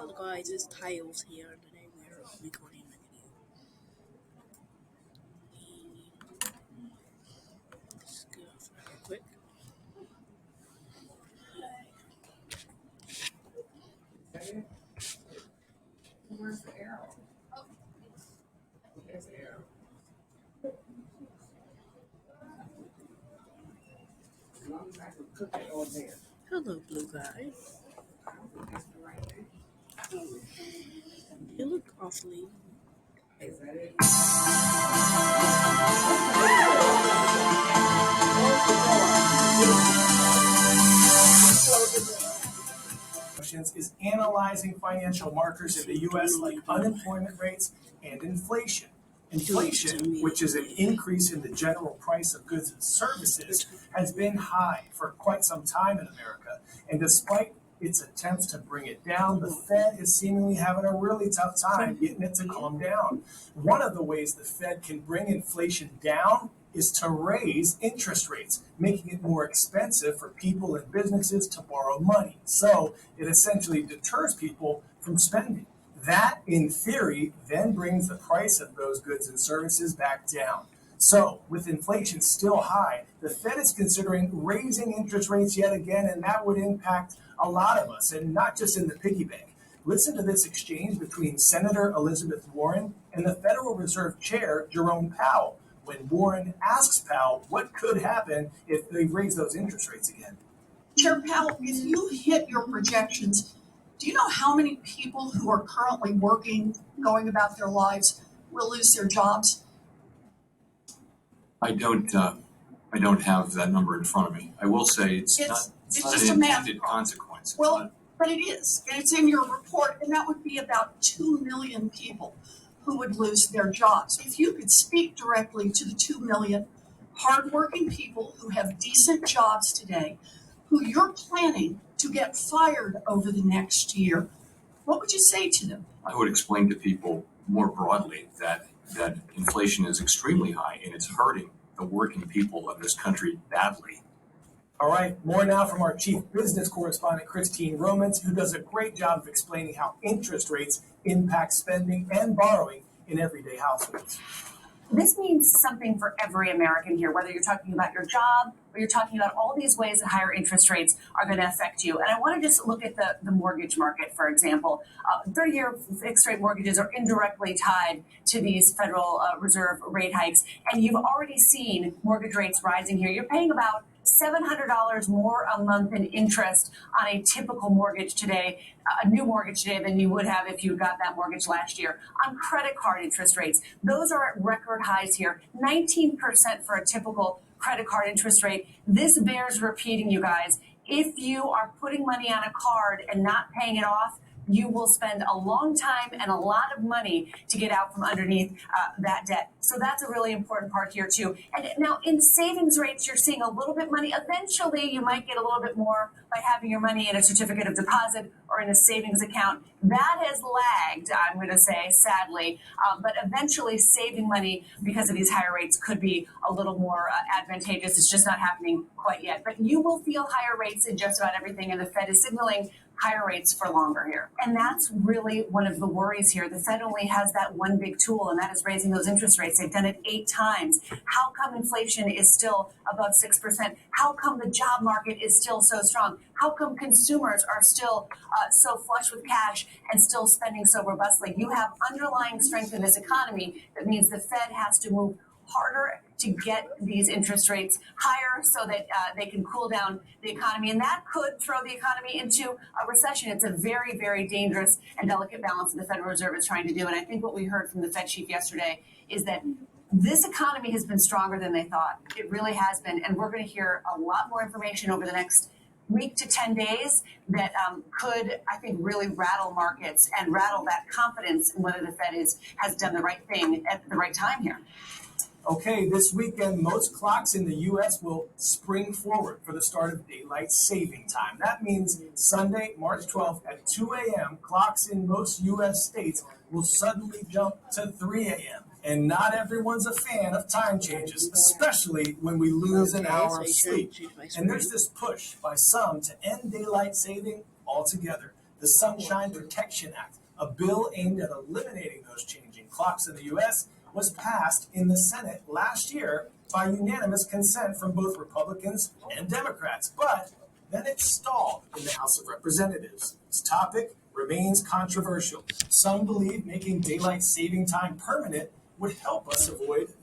Hello guys, it's Tiles here, and today we're recording a video. Let's get off real quick. Where's the arrow? There's the arrow. As long as I can cook it on there. Hello, blue guy. You look awfully. Is that it? Is analyzing financial markers in the U.S. like unemployment rates and inflation. Inflation, which is an increase in the general price of goods and services, has been high for quite some time in America. And despite its attempts to bring it down, the Fed is seemingly having a really tough time getting it to calm down. One of the ways the Fed can bring inflation down is to raise interest rates, making it more expensive for people and businesses to borrow money. So it essentially deters people from spending. That, in theory, then brings the price of those goods and services back down. So, with inflation still high, the Fed is considering raising interest rates yet again, and that would impact a lot of us, and not just in the piggy bank. Listen to this exchange between Senator Elizabeth Warren and the Federal Reserve Chair, Jerome Powell, when Warren asks Powell what could happen if they raise those interest rates again. Chair Powell, if you hit your projections, do you know how many people who are currently working, going about their lives, will lose their jobs? I don't have that number in front of me. I will say it's not just a an math intended consequence. Well, but it is, and it's in your report, and that would be about 2 million people who would lose their jobs. If you could speak directly to the 2 million hardworking people who have decent jobs today, who you're planning to get fired over the next year, what would you say to them? I would explain to people more broadly that inflation is extremely high and it's hurting the working people of this country badly. All right, more now from our chief business correspondent, Christine Romans, who does a great job of explaining how interest rates impact spending and borrowing in everyday households. This means something for every American here, whether you're talking about your job or you're talking about all these ways that higher interest rates are going to affect you. And I want to just look at the mortgage market, for example. 30-year fixed-rate mortgages are indirectly tied to these Federal Reserve rate hikes. And you've already seen mortgage rates rising here. You're paying about $700 more a month in interest on a typical mortgage today, a new mortgage today, than you would have if you got that mortgage last year. On credit card interest rates, those are at record highs here, 19% for a typical credit card interest rate. This bears repeating, you guys. If you are putting money on a card and not paying it off, you will spend a long time and a lot of money to get out from underneath that debt. So that's a really important part here too. And now in savings rates, you're seeing a little bit money. Eventually, you might get a little bit more by having your money in a certificate of deposit or in a savings account. That has lagged, I'm going to say, sadly. But eventually, saving money because of these higher rates could be a little more advantageous. It's just not happening quite yet. But you will feel higher rates in just about everything, and the Fed is signaling higher rates for longer here. And that's really one of the worries here. The Fed only has that one big tool, and that is raising those interest rates. They've done it 8 times. How come inflation is still above 6%? How come the job market is still so strong? How come consumers are still so flush with cash and still spending so robustly? You have underlying strength in this economy that means the Fed has to move harder to get these interest rates higher so that they can cool down the economy. And that could throw the economy into a recession. It's a very, very dangerous and delicate balance that the Federal Reserve is trying to do. And I think what we heard from the Fed chief yesterday is that this economy has been stronger than they thought. It really has been. And we're going to hear a lot more information over the next week to 10 days that could, I think, really rattle markets and rattle that confidence in whether the Fed has done the right thing at the right time here. Okay, this weekend, most clocks in the U.S. will spring forward for the start of daylight saving time. That means Sunday, March 12th at 2 a.m., clocks in most U.S. states will suddenly jump to 3 a.m. And not everyone's a fan of time changes, especially when we lose an hour of sleep. And there's this push by some to end daylight saving altogether. the Sunshine Protection Act, a bill aimed at eliminating those changing clocks in the U.S., was passed in the Senate last year by unanimous consent from both Republicans and Democrats. But then it stalled in the House of Representatives. Its topic remains controversial. Some believe making daylight saving time permanent would help us avoid